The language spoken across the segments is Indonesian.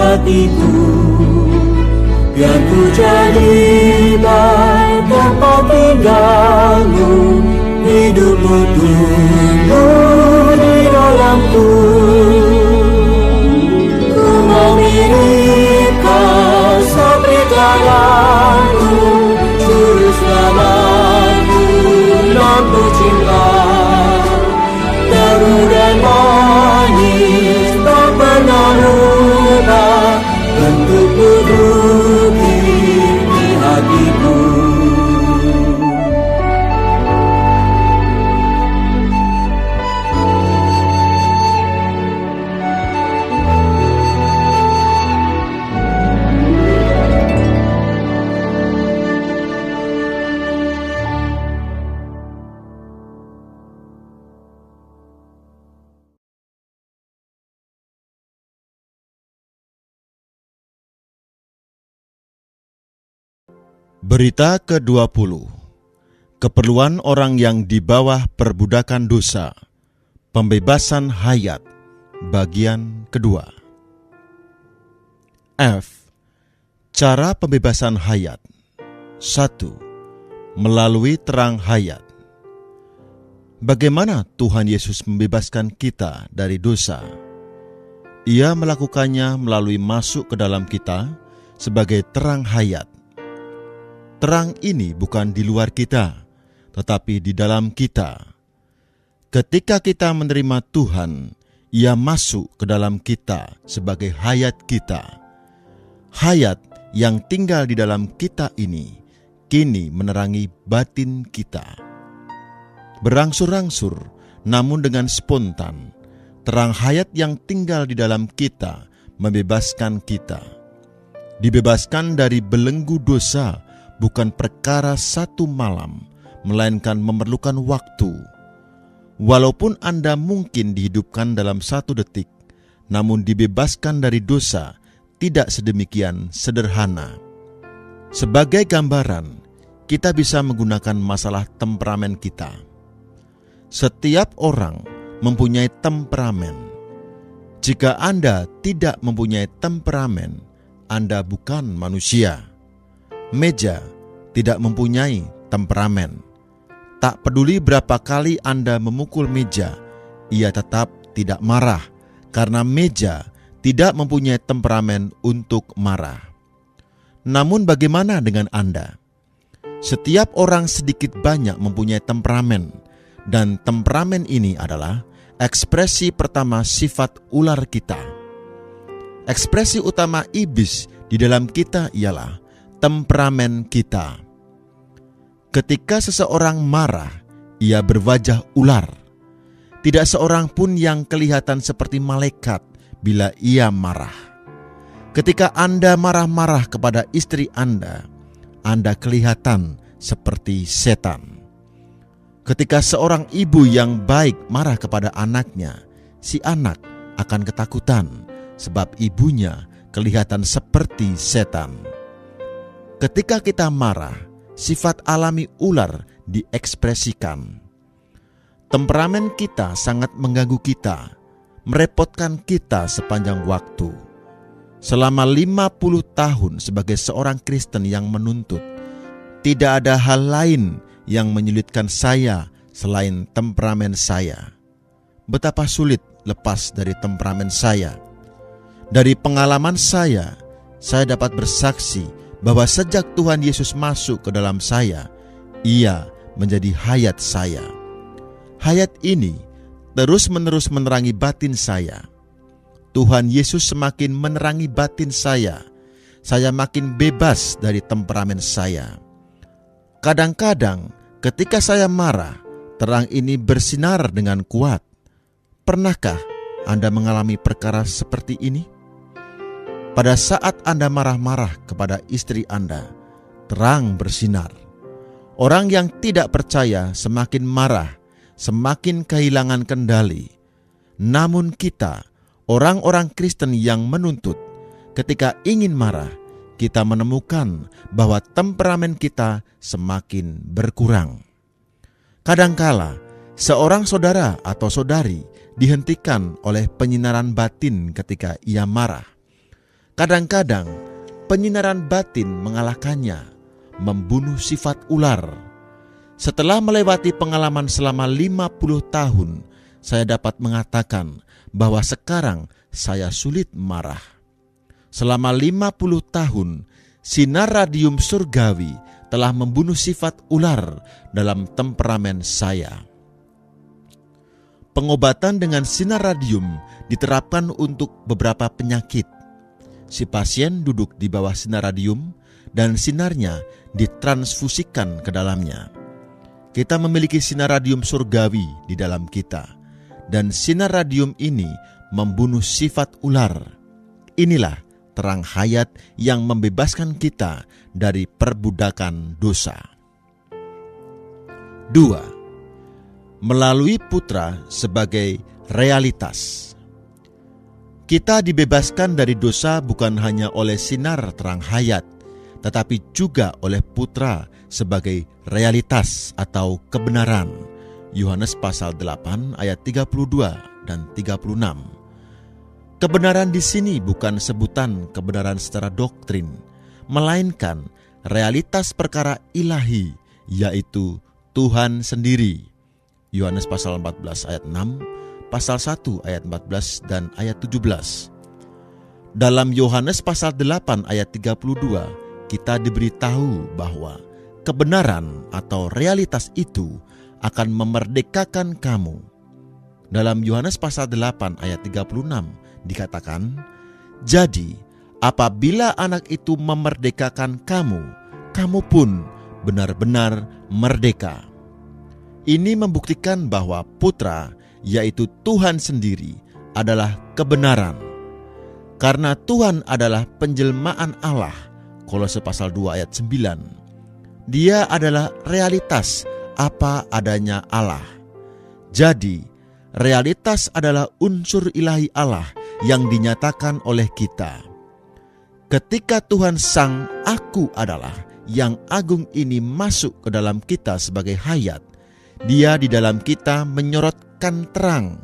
hatiku, biar ku jadikan tempat tinggalmu, hidupmu tumbuh di dalamku. Ku mau mirip kau seperti teladanmu, juru selamatku, lampu cinta. Teguh dan manis tak pernah rubah, bentukmu bukit di hatiku. Berita ke-20. Keperluan orang yang di bawah perbudakan dosa. Pembebasan hayat. Bagian kedua. F. Cara pembebasan hayat. 1. Melalui terang hayat. Bagaimana Tuhan Yesus membebaskan kita dari dosa? Ia melakukannya melalui masuk ke dalam kita sebagai terang hayat. Terang ini bukan di luar kita, tetapi di dalam kita. Ketika kita menerima Tuhan, Ia masuk ke dalam kita sebagai hayat kita. Hayat yang tinggal di dalam kita ini kini menerangi batin kita. Berangsur-angsur, namun dengan spontan, terang hayat yang tinggal di dalam kita membebaskan kita. Dibebaskan dari belenggu dosa bukan perkara satu malam, melainkan memerlukan waktu. Walaupun Anda mungkin dihidupkan dalam 1 detik, namun dibebaskan dari dosa tidak sedemikian sederhana. Sebagai gambaran, kita bisa menggunakan masalah temperamen kita. Setiap orang mempunyai temperamen. Jika Anda tidak mempunyai temperamen, Anda bukan manusia. Meja tidak mempunyai temperamen. Tak peduli berapa kali Anda memukul meja, ia tetap tidak marah, karena meja tidak mempunyai temperamen untuk marah. Namun bagaimana dengan Anda? Setiap orang sedikit banyak mempunyai temperamen, dan temperamen ini adalah ekspresi pertama sifat ular kita. Ekspresi utama iblis di dalam kita ialah temperamen kita. Ketika seseorang marah, ia berwajah ular. Tidak seorang pun yang kelihatan seperti malaikat bila ia marah. Ketika Anda marah-marah kepada istri Anda kelihatan seperti setan. Ketika seorang ibu yang baik marah kepada anaknya, si anak akan ketakutan sebab ibunya kelihatan seperti setan. Ketika kita marah, sifat alami ular diekspresikan. Temperamen kita sangat mengganggu kita, merepotkan kita sepanjang waktu. Selama 50 tahun sebagai seorang Kristen yang menuntut, tidak ada hal lain yang menyulitkan saya selain temperamen saya. Betapa sulit lepas dari temperamen saya. Dari pengalaman saya dapat bersaksi bahwa sejak Tuhan Yesus masuk ke dalam saya, Ia menjadi hayat saya. Hayat ini terus-menerus menerangi batin saya. Tuhan Yesus semakin menerangi batin saya makin bebas dari temperamen saya. Kadang-kadang ketika saya marah, terang ini bersinar dengan kuat. Pernahkah Anda mengalami perkara seperti ini? Pada saat Anda marah-marah kepada istri Anda, terang bersinar. Orang yang tidak percaya semakin marah, semakin kehilangan kendali. Namun kita, orang-orang Kristen yang menuntut, ketika ingin marah, kita menemukan bahwa temperamen kita semakin berkurang. Kadangkala, seorang saudara atau saudari dihentikan oleh penyinaran batin ketika ia marah. Kadang-kadang penyinaran batin mengalahkannya, membunuh sifat ular. Setelah melewati pengalaman selama 50 tahun, saya dapat mengatakan bahwa sekarang saya sulit marah. Selama 50 tahun, sinar radium surgawi telah membunuh sifat ular dalam temperamen saya. Pengobatan dengan sinar radium diterapkan untuk beberapa penyakit. Si pasien duduk di bawah sinar radium dan sinarnya ditransfusikan ke dalamnya. Kita memiliki sinar radium surgawi di dalam kita, dan sinar radium ini membunuh sifat ular. Inilah terang hayat yang membebaskan kita dari perbudakan dosa. 2. Melalui Putra sebagai realitas. Kita dibebaskan dari dosa bukan hanya oleh sinar terang hayat, tetapi juga oleh Putra sebagai realitas atau kebenaran. Yohanes pasal 8 ayat 32 dan 36. Kebenaran di sini bukan sebutan kebenaran secara doktrin, melainkan realitas perkara ilahi, yaitu Tuhan sendiri. Yohanes pasal 14 ayat 6, pasal 1 ayat 14 dan ayat 17. Dalam Yohanes pasal 8 ayat 32, kita diberitahu bahwa kebenaran atau realitas itu akan memerdekakan kamu. Dalam Yohanes pasal 8 ayat 36 dikatakan, "Jadi apabila anak itu memerdekakan kamu, kamu pun benar-benar merdeka." Ini membuktikan bahwa Putra, yaitu Tuhan sendiri, adalah kebenaran. Karena Tuhan adalah penjelmaan Allah, Kolose pasal 2 ayat 9. Dia adalah realitas apa adanya Allah. Jadi, realitas adalah unsur ilahi Allah yang dinyatakan oleh kita. Ketika Tuhan Sang Aku adalah yang agung ini masuk ke dalam kita sebagai hayat, Dia di dalam kita menyorotkan terang,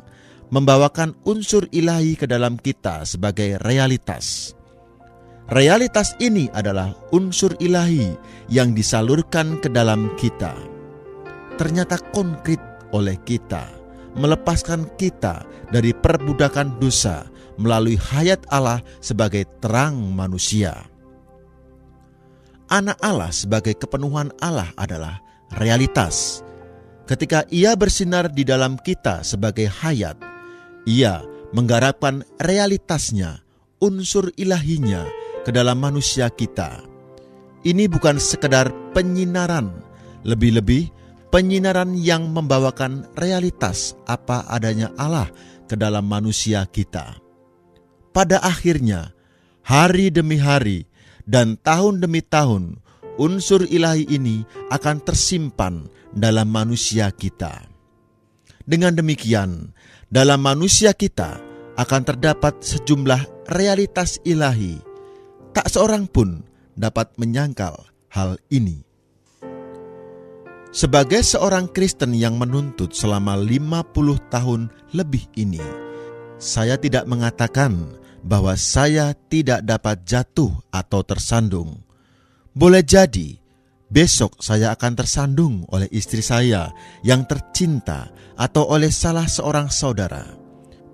membawakan unsur ilahi ke dalam kita sebagai realitas. Realitas ini adalah unsur ilahi yang disalurkan ke dalam kita. Ternyata konkret oleh kita, melepaskan kita dari perbudakan dosa melalui hayat Allah sebagai terang manusia. Anak Allah sebagai kepenuhan Allah adalah realitas. Ketika Ia bersinar di dalam kita sebagai hayat, Ia menggarapkan realitasnya, unsur ilahinya ke dalam manusia kita. Ini bukan sekedar penyinaran, lebih-lebih penyinaran yang membawakan realitas apa adanya Allah ke dalam manusia kita. Pada akhirnya, hari demi hari dan tahun demi tahun, unsur ilahi ini akan tersimpan dalam manusia kita. Dengan demikian, dalam manusia kita akan terdapat sejumlah realitas ilahi. Tak seorang pun dapat menyangkal hal ini. Sebagai seorang Kristen yang menuntut selama 50 tahun lebih ini, saya tidak mengatakan bahwa saya tidak dapat jatuh atau tersandung. Boleh jadi besok saya akan tersandung oleh istri saya yang tercinta atau oleh salah seorang saudara.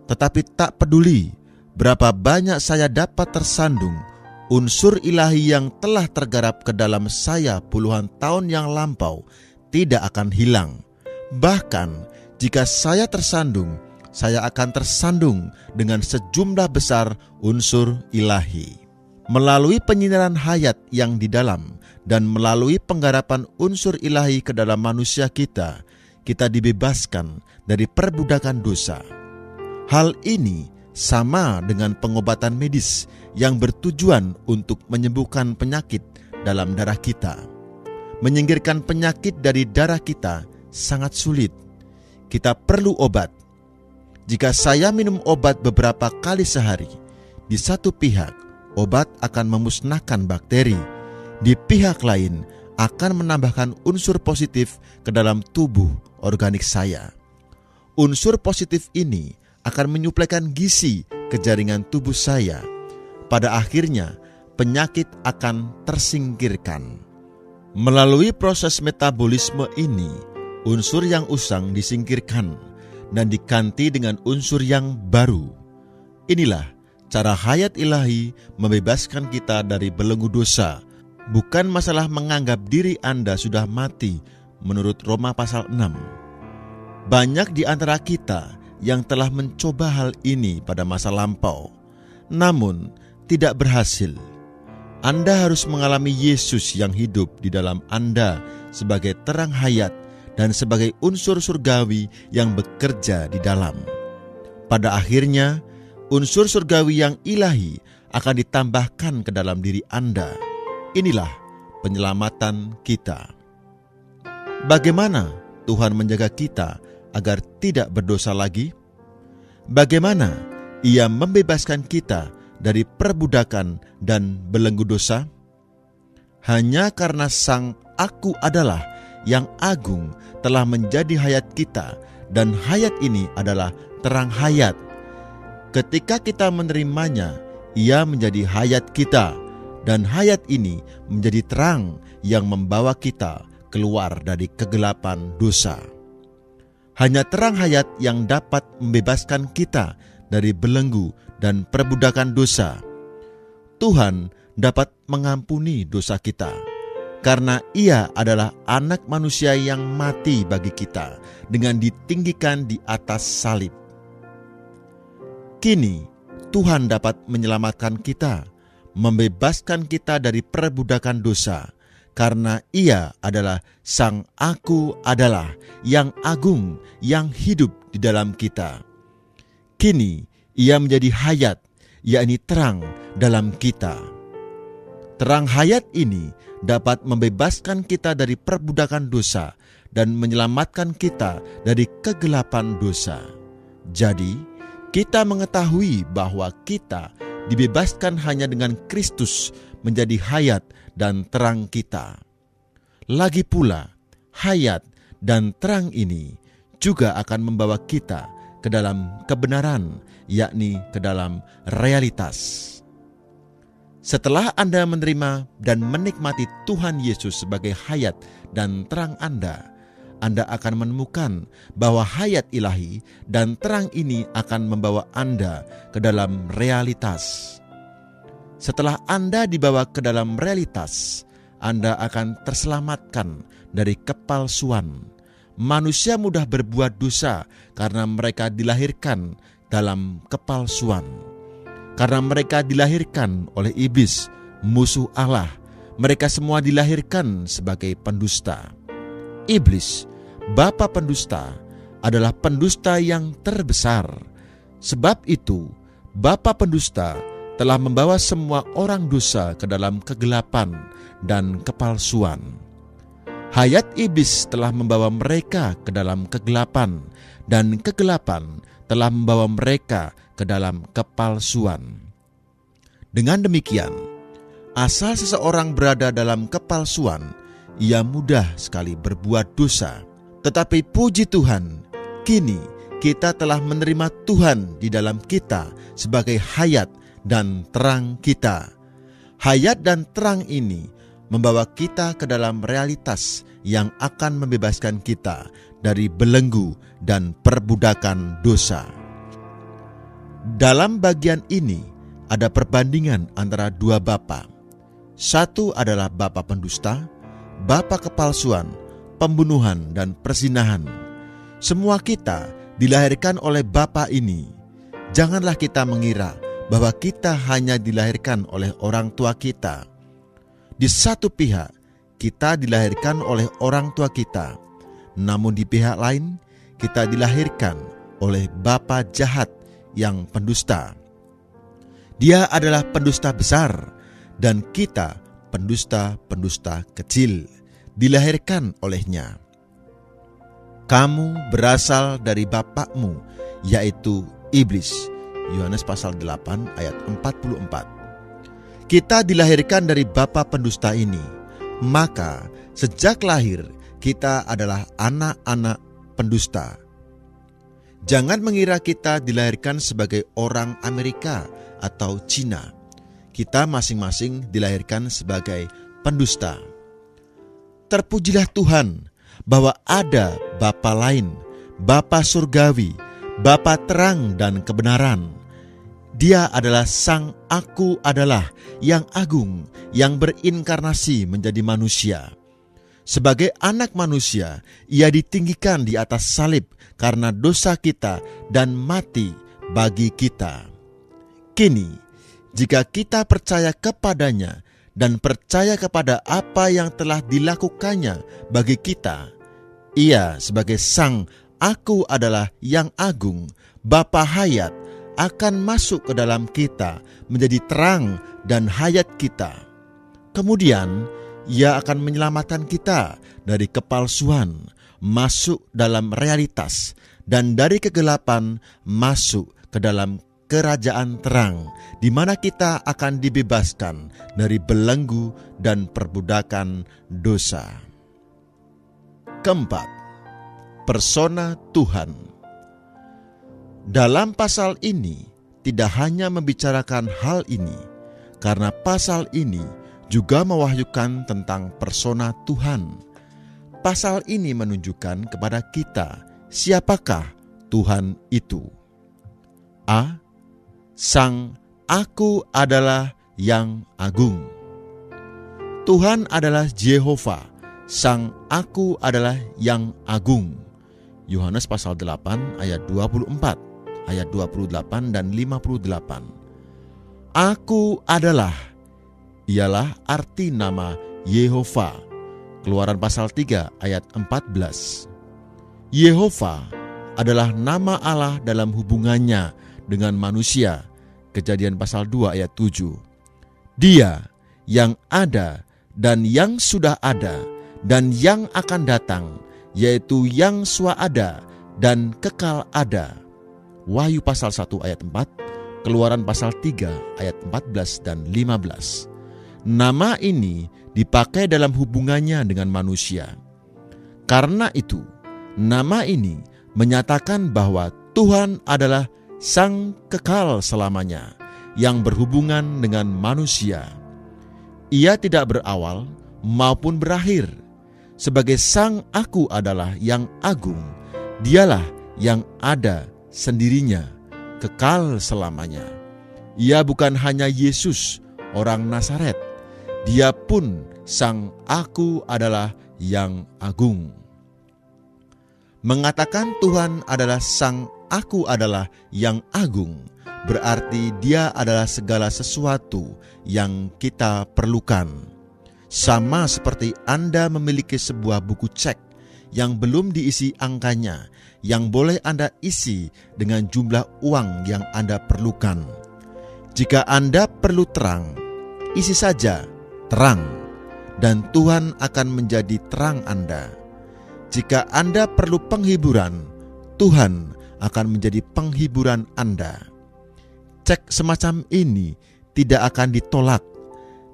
Tetapi tak peduli berapa banyak saya dapat tersandung, unsur ilahi yang telah tergarap ke dalam saya puluhan tahun yang lampau tidak akan hilang. Bahkan jika saya tersandung, saya akan tersandung dengan sejumlah besar unsur ilahi. Melalui penyinaran hayat yang di dalam dan melalui penggarapan unsur ilahi ke dalam manusia kita, kita dibebaskan dari perbudakan dosa. Hal ini sama dengan pengobatan medis yang bertujuan untuk menyembuhkan penyakit dalam darah kita. Menyingkirkan penyakit dari darah kita sangat sulit. Kita perlu obat. Jika saya minum obat beberapa kali sehari, di satu pihak obat akan memusnahkan bakteri, di pihak lain akan menambahkan unsur positif ke dalam tubuh organik saya. Unsur positif ini akan menyuplaikan gizi ke jaringan tubuh saya. pada akhirnya penyakit akan tersingkirkan. Melalui proses metabolisme ini, unsur yang usang disingkirkan dan diganti dengan unsur yang baru. Inilah cara hayat ilahi membebaskan kita dari belenggu dosa, bukan masalah menganggap diri Anda sudah mati menurut Roma pasal 6. Banyak di antara kita yang telah mencoba hal ini pada masa lampau, namun tidak berhasil. Anda harus mengalami Yesus yang hidup di dalam Anda sebagai terang hayat dan sebagai unsur surgawi yang bekerja di dalam. Pada akhirnya, unsur surgawi yang ilahi akan ditambahkan ke dalam diri Anda. Inilah penyelamatan kita. Bagaimana Tuhan menjaga kita agar tidak berdosa lagi? Bagaimana Ia membebaskan kita dari perbudakan dan belenggu dosa? Hanya karena Sang Aku adalah yang agung telah menjadi hayat kita, dan hayat ini adalah terang hayat. Ketika kita menerimanya, Ia menjadi hayat kita, dan hayat ini menjadi terang yang membawa kita keluar dari kegelapan dosa. Hanya terang hayat yang dapat membebaskan kita dari belenggu dan perbudakan dosa. Tuhan dapat mengampuni dosa kita, karena Ia adalah anak manusia yang mati bagi kita dengan ditinggikan di atas salib. Kini Tuhan dapat menyelamatkan kita, membebaskan kita dari perbudakan dosa, karena Ia adalah Sang Aku adalah yang agung, yang hidup di dalam kita. Kini Ia menjadi hayat, yakni terang dalam kita. Terang hayat ini dapat membebaskan kita dari perbudakan dosa dan menyelamatkan kita dari kegelapan dosa. Jadi, kita mengetahui bahwa kita dibebaskan hanya dengan Kristus menjadi hayat dan terang kita. Lagi pula, hayat dan terang ini juga akan membawa kita ke dalam kebenaran, yakni ke dalam realitas. Setelah Anda menerima dan menikmati Tuhan Yesus sebagai hayat dan terang Anda akan menemukan bahwa hayat ilahi dan terang ini akan membawa Anda ke dalam realitas. Setelah Anda dibawa ke dalam realitas, Anda akan terselamatkan dari kepalsuan. Manusia mudah berbuat dosa karena mereka dilahirkan dalam kepalsuan. Karena mereka dilahirkan oleh iblis, musuh Allah. Mereka semua dilahirkan sebagai pendusta. Iblis, bapa pendusta, adalah pendusta yang terbesar. Sebab itu, bapa pendusta telah membawa semua orang dosa ke dalam kegelapan dan kepalsuan. Hayat iblis telah membawa mereka ke dalam kegelapan, dan kegelapan telah membawa mereka ke dalam kepalsuan. Dengan demikian, asal seseorang berada dalam kepalsuan, ia mudah sekali berbuat dosa. Tetapi puji Tuhan, kini kita telah menerima Tuhan di dalam kita sebagai hayat dan terang kita. Hayat dan terang ini membawa kita ke dalam realitas yang akan membebaskan kita dari belenggu dan perbudakan dosa. Dalam bagian ini ada perbandingan antara dua bapa. Satu adalah bapa pendusta, bapa kepalsuan, pembunuhan dan perzinahan. Semua kita dilahirkan oleh bapa ini. Janganlah kita mengira bahwa kita hanya dilahirkan oleh orang tua kita. Di satu pihak, kita dilahirkan oleh orang tua kita, namun di pihak lain, kita dilahirkan oleh bapa jahat yang pendusta. Dia adalah pendusta besar, dan kita pendusta-pendusta kecil, dilahirkan olehnya. Kamu berasal dari bapakmu, yaitu iblis. Yohanes pasal 8 ayat 44. Kita dilahirkan dari bapa pendusta ini, maka sejak lahir kita adalah anak-anak pendusta. Jangan mengira kita dilahirkan sebagai orang Amerika atau Cina. kita masing-masing dilahirkan sebagai pendusta. Terpujilah Tuhan bahwa ada Bapa lain, Bapa surgawi, Bapa terang dan kebenaran. Dia adalah Sang Aku Adalah yang agung, yang berinkarnasi menjadi manusia. Sebagai anak manusia, Ia ditinggikan di atas salib karena dosa kita dan mati bagi kita. Kini, jika kita percaya kepadanya dan percaya kepada apa yang telah dilakukannya bagi kita, Ia sebagai Sang Aku Adalah yang agung, Bapa hayat, akan masuk ke dalam kita menjadi terang dan hayat kita. Kemudian, Ia akan menyelamatkan kita dari kepalsuan, masuk dalam realitas, dan dari kegelapan masuk ke dalam kerajaan terang, di mana kita akan dibebaskan dari belenggu dan perbudakan dosa. Keempat, persona Tuhan. Dalam pasal ini tidak hanya membicarakan hal ini, karena pasal ini juga mewahyukan tentang persona Tuhan. Pasal ini menunjukkan kepada kita siapakah Tuhan itu. A. Sang Aku Adalah yang agung. Tuhan adalah Jehovah, Sang Aku Adalah yang agung. Yohanes pasal 8 ayat 24, ayat 28 dan 58. Aku adalah, ialah arti nama Yehova. Keluaran pasal 3 ayat 14. Yehova adalah nama Allah dalam hubungannya dengan manusia. Kejadian pasal 2 ayat 7. Dia yang ada dan yang sudah ada dan yang akan datang, yaitu yang suada dan kekal ada. Wahyu pasal 1 ayat 4, Keluaran pasal 3 ayat 14 dan 15. Nama ini dipakai dalam hubungannya dengan manusia. Karena itu, nama ini menyatakan bahwa Tuhan adalah Sang kekal selamanya, yang berhubungan dengan manusia. Ia tidak berawal maupun berakhir. Sebagai Sang Aku Adalah yang agung, Dialah yang ada sendirinya, kekal selamanya. Ia bukan hanya Yesus, orang Nazaret. Dia pun Sang Aku Adalah yang agung. Mengatakan Tuhan adalah Sang Aku Adalah yang agung, berarti Dia adalah segala sesuatu yang kita perlukan. Sama seperti Anda memiliki sebuah buku cek yang belum diisi angkanya, yang boleh Anda isi dengan jumlah uang yang Anda perlukan. Jika Anda perlu terang, isi saja terang, dan Tuhan akan menjadi terang Anda. Jika Anda perlu penghiburan, Tuhan akan menjadi penghiburan Anda. Cek semacam ini tidak akan ditolak.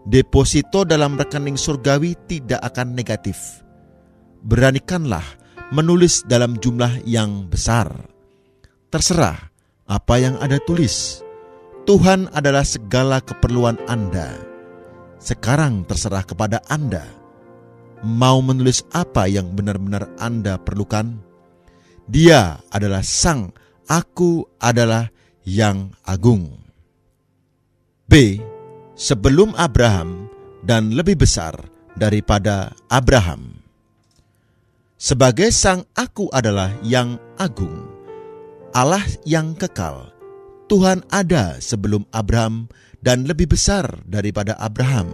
Deposito dalam rekening surgawi tidak akan negatif. Beranikanlah menulis dalam jumlah yang besar. Terserah apa yang Anda tulis. Tuhan adalah segala keperluan Anda. Sekarang terserah kepada Anda. Mau menulis apa yang benar-benar Anda perlukan? Dia adalah Sang Aku Adalah yang agung. B. Sebelum Abraham dan lebih besar daripada Abraham. Sebagai Sang Aku Adalah yang agung, Allah yang kekal, Tuhan ada sebelum Abraham dan lebih besar daripada Abraham.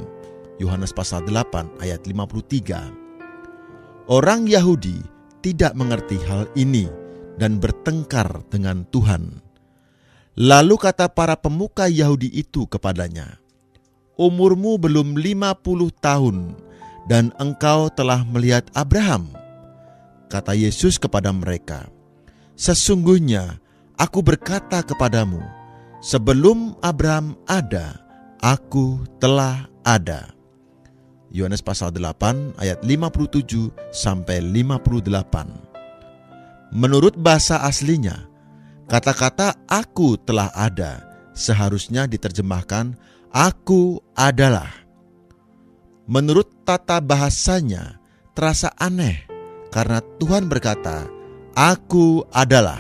Yohanes pasal 8 ayat 53. Orang Yahudi tidak mengerti hal ini dan bertengkar dengan Tuhan. Lalu kata para pemuka Yahudi itu kepadanya, "Umurmu belum 50 tahun dan engkau telah melihat Abraham." Kata Yesus kepada mereka, "Sesungguhnya aku berkata kepadamu, sebelum Abraham ada, aku telah ada." Yohanes pasal 8 ayat 57 sampai 58. Menurut bahasa aslinya, kata-kata "aku telah ada" seharusnya diterjemahkan Aku adalah. Menurut tata bahasanya terasa aneh karena Tuhan berkata, Aku adalah.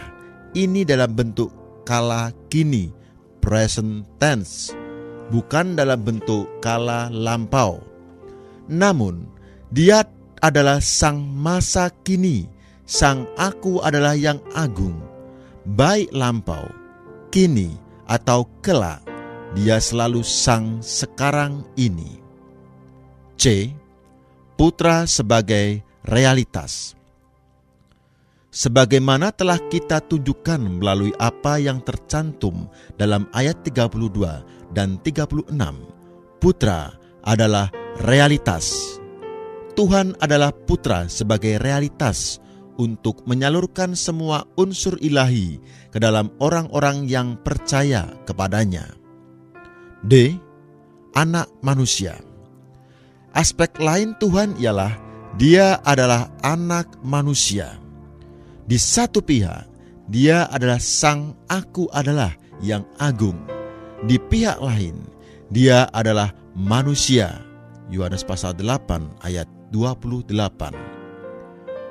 Ini dalam bentuk kala kini, present tense, bukan dalam bentuk kala lampau. Namun, Dia adalah sang masa kini, sang Aku adalah yang agung. Baik lampau, kini, atau kelak, Dia selalu sang sekarang ini. C. Putra sebagai realitas. Sebagaimana telah kita tunjukkan melalui apa yang tercantum dalam ayat 32 dan 36, Putra adalah realitas. Tuhan adalah Putra sebagai realitas untuk menyalurkan semua unsur ilahi ke dalam orang-orang yang percaya kepadanya. D. Anak manusia. Aspek lain Tuhan ialah Dia adalah anak manusia. Di satu pihak, Dia adalah sang Aku adalah yang agung. Di pihak lain, Dia adalah manusia. Yohanes pasal 8 ayat 28.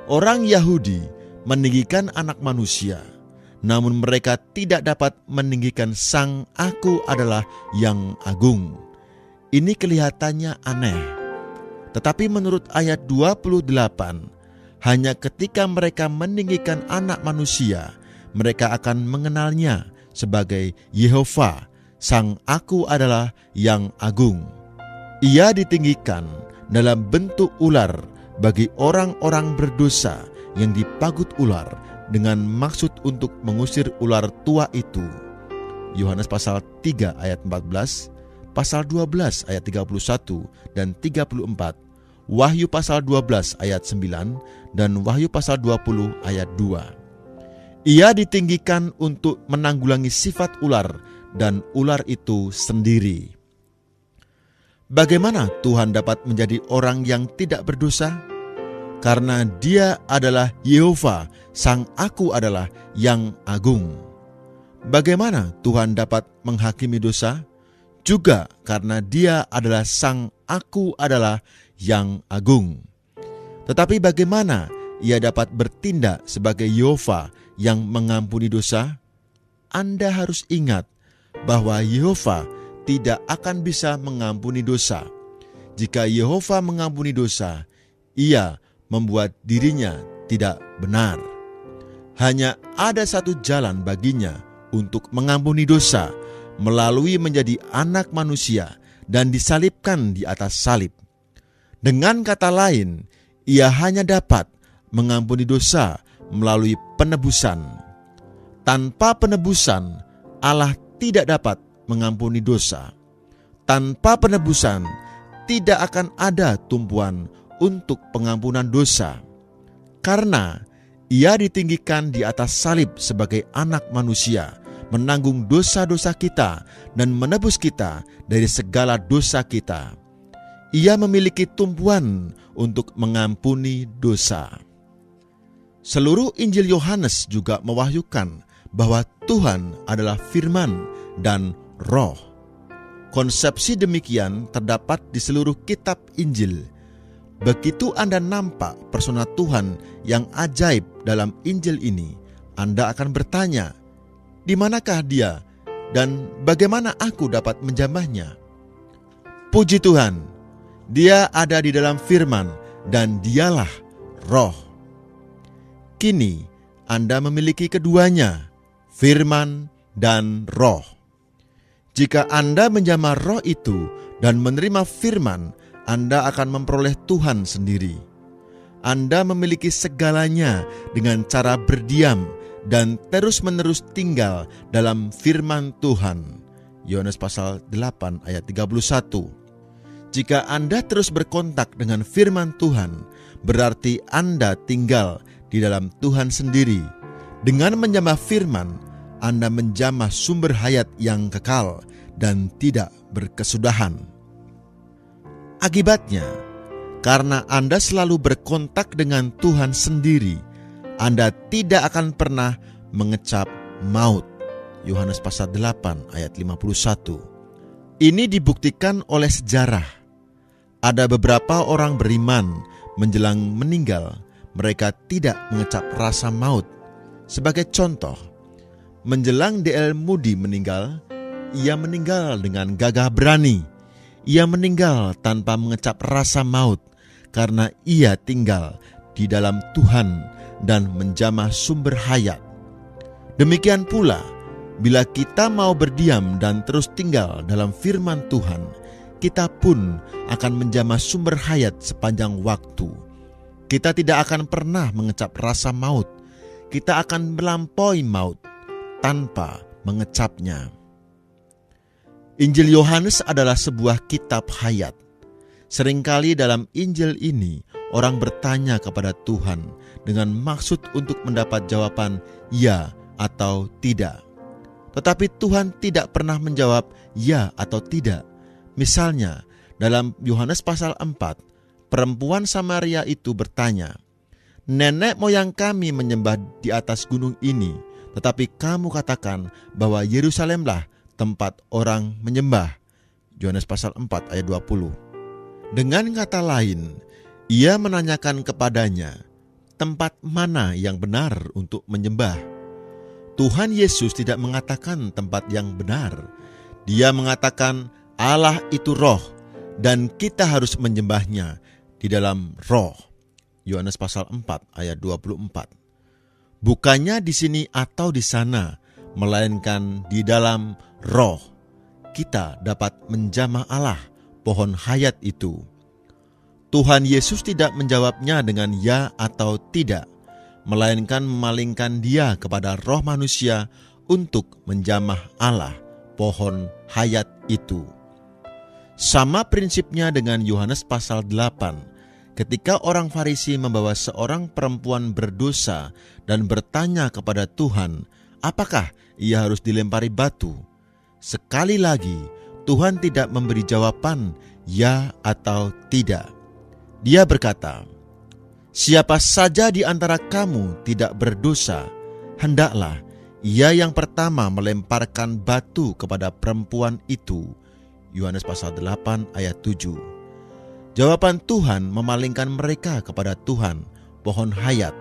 Orang Yahudi meninggikan anak manusia, namun mereka tidak dapat meninggikan sang Aku adalah yang agung. Ini kelihatannya aneh. Tetapi menurut ayat 28, hanya ketika mereka meninggikan anak manusia, mereka akan mengenalnya sebagai Yehova, sang Aku adalah yang agung. Ia ditinggikan dalam bentuk ular bagi orang-orang berdosa yang dipagut ular dengan maksud untuk mengusir ular tua itu. Yohanes pasal 3 ayat 14, pasal 12 ayat 31 dan 34, Wahyu pasal 12 ayat 9 dan Wahyu pasal 20 ayat 2. Ia ditinggikan untuk menanggulangi sifat ular dan ular itu sendiri. Bagaimana Tuhan dapat menjadi orang yang tidak berdosa? Karena Dia adalah Yehova, sang Aku adalah yang agung. Bagaimana Tuhan dapat menghakimi dosa? Juga karena Dia adalah sang Aku adalah yang agung. Tetapi bagaimana Ia dapat bertindak sebagai Yehova yang mengampuni dosa? Anda harus ingat bahwa Yehova tidak akan bisa mengampuni dosa. Jika Yehova mengampuni dosa, Ia membuat dirinya tidak benar. Hanya ada satu jalan baginya untuk mengampuni dosa, melalui menjadi anak manusia dan disalibkan di atas salib. Dengan kata lain, Ia hanya dapat mengampuni dosa melalui penebusan. Tanpa penebusan, Allah tidak dapat mengampuni dosa. Tanpa penebusan, tidak akan ada tumpuan untuk pengampunan dosa. Karena Ia ditinggikan di atas salib sebagai anak manusia, menanggung dosa-dosa kita dan menebus kita dari segala dosa kita. Ia memiliki tumpuan untuk mengampuni dosa. Seluruh Injil Yohanes juga mewahyukan bahwa Tuhan adalah firman dan roh. Konsepsi demikian terdapat di seluruh kitab Injil. Begitu Anda nampak persona Tuhan yang ajaib dalam Injil ini, Anda akan bertanya, di manakah Dia dan bagaimana aku dapat menjamahnya? Puji Tuhan, Dia ada di dalam firman dan Dialah roh. Kini Anda memiliki keduanya, firman dan roh. Jika Anda menjamah roh itu dan menerima firman, Anda akan memperoleh Tuhan sendiri. Anda memiliki segalanya dengan cara berdiam dan terus-menerus tinggal dalam firman Tuhan. Yohanes pasal 8 ayat 31. Jika Anda terus berkontak dengan firman Tuhan, berarti Anda tinggal di dalam Tuhan sendiri. Dengan menjamah firman, Anda menjamah sumber hayat yang kekal dan tidak berkesudahan. Akibatnya, karena Anda selalu berkontak dengan Tuhan sendiri, Anda tidak akan pernah mengecap maut. Yohanes pasal 8 ayat 51. Ini dibuktikan oleh sejarah. Ada beberapa orang beriman menjelang meninggal, mereka tidak mengecap rasa maut. Sebagai contoh, menjelang D.L. Moody meninggal, ia meninggal dengan gagah berani. Ia meninggal tanpa mengecap rasa maut karena ia tinggal di dalam Tuhan dan menjamah sumber hayat. Demikian pula, bila kita mau berdiam dan terus tinggal dalam firman Tuhan, kita pun akan menjamah sumber hayat sepanjang waktu. Kita tidak akan pernah mengecap rasa maut. Kita akan melampaui maut tanpa mengecapnya. Injil Yohanes adalah sebuah kitab hayat. Seringkali dalam Injil ini, orang bertanya kepada Tuhan dengan maksud untuk mendapat jawaban ya atau tidak. Tetapi Tuhan tidak pernah menjawab ya atau tidak. Misalnya, dalam Yohanes pasal 4, perempuan Samaria itu bertanya, "Nenek moyang kami menyembah di atas gunung ini, tetapi kamu katakan bahwa Yerusalemlah tempat orang menyembah." Yohanes pasal 4 ayat 20. Dengan kata lain, ia menanyakan kepadanya, tempat mana yang benar untuk menyembah? Tuhan Yesus tidak mengatakan tempat yang benar. Dia mengatakan Allah itu roh dan kita harus menyembahnya di dalam roh. Yohanes pasal 4 ayat 24. Bukannya di sini atau di sana, melainkan di dalam roh. Kita dapat menjamah Allah, pohon hayat itu. Tuhan Yesus tidak menjawabnya dengan ya atau tidak, melainkan memalingkan dia kepada roh manusia untuk menjamah Allah, pohon hayat itu. Sama prinsipnya dengan Yohanes pasal 8, ketika orang Farisi membawa seorang perempuan berdosa dan bertanya kepada Tuhan, apakah ia harus dilempari batu? Sekali lagi, Tuhan tidak memberi jawaban ya atau tidak. Dia berkata, "Siapa saja di antara kamu tidak berdosa, hendaklah ia yang pertama melemparkan batu kepada perempuan itu." Yohanes pasal 8 ayat 7. Jawaban Tuhan memalingkan mereka kepada Tuhan, pohon hayat.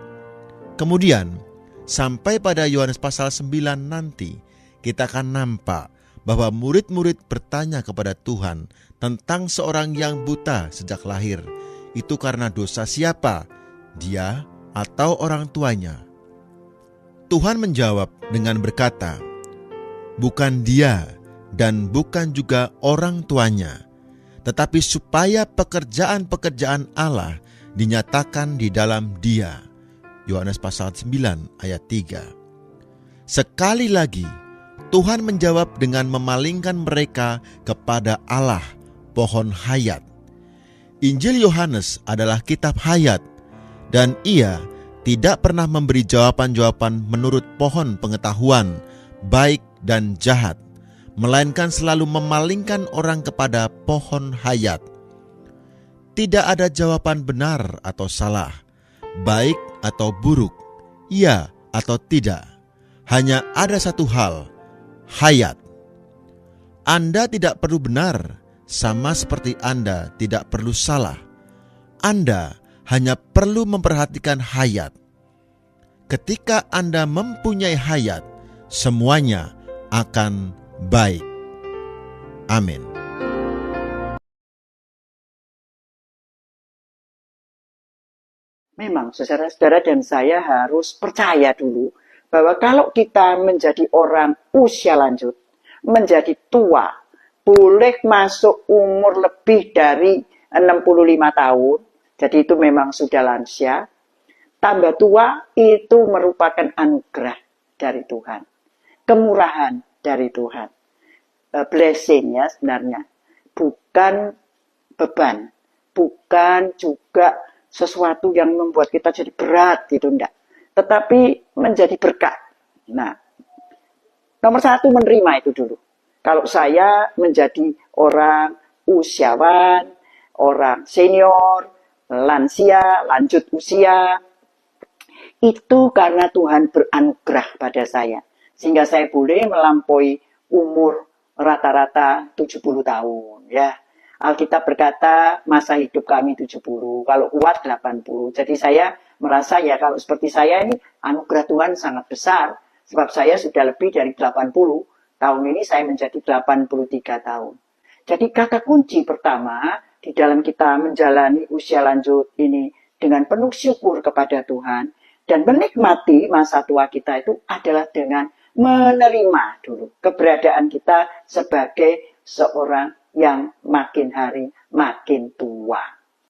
Kemudian, sampai pada Yohanes pasal 9 nanti, kita akan nampak bahwa murid-murid bertanya kepada Tuhan tentang seorang yang buta sejak lahir. Itu karena dosa siapa? Dia atau orang tuanya? Tuhan menjawab dengan berkata, "Bukan dia dan bukan juga orang tuanya, tetapi supaya pekerjaan-pekerjaan Allah dinyatakan di dalam dia." Yohanes pasal 9 ayat 3. Sekali lagi, Tuhan menjawab dengan memalingkan mereka kepada Allah, pohon hayat. Injil Yohanes adalah kitab hayat, dan ia tidak pernah memberi jawaban-jawaban menurut pohon pengetahuan, baik dan jahat, melainkan selalu memalingkan orang kepada pohon hayat. Tidak ada jawaban benar atau salah, baik atau buruk, ya atau tidak. Hanya ada satu hal, hayat. Anda tidak perlu benar, sama seperti Anda tidak perlu salah. Anda hanya perlu memperhatikan hayat. Ketika Anda mempunyai hayat, semuanya akan baik. Amin. Memang saudara-saudara dan saya harus percaya dulu bahwa kalau kita menjadi orang usia lanjut, menjadi tua, boleh masuk umur lebih dari 65 tahun, jadi itu memang sudah lansia, tambah tua itu merupakan anugerah dari Tuhan, kemurahan dari Tuhan, blessing ya sebenarnya, bukan beban, bukan juga sesuatu yang membuat kita jadi berat gitu, enggak. Tetapi menjadi berkat. Nah, nomor satu menerima itu dulu. Kalau saya menjadi orang usiawan, orang senior, lansia, lanjut usia, itu karena Tuhan beranugerah pada saya. Sehingga saya boleh melampaui umur rata-rata 70 tahun ya. Alkitab berkata masa hidup kami 70, kalau kuat 80. Jadi saya merasa ya kalau seperti saya ini anugerah Tuhan sangat besar. Sebab saya sudah lebih dari 80. Tahun ini saya menjadi 83 tahun. Jadi kata kunci pertama di dalam kita menjalani usia lanjut ini dengan penuh syukur kepada Tuhan dan menikmati masa tua kita itu adalah dengan menerima dulu keberadaan kita sebagai seorang yang makin hari makin tua.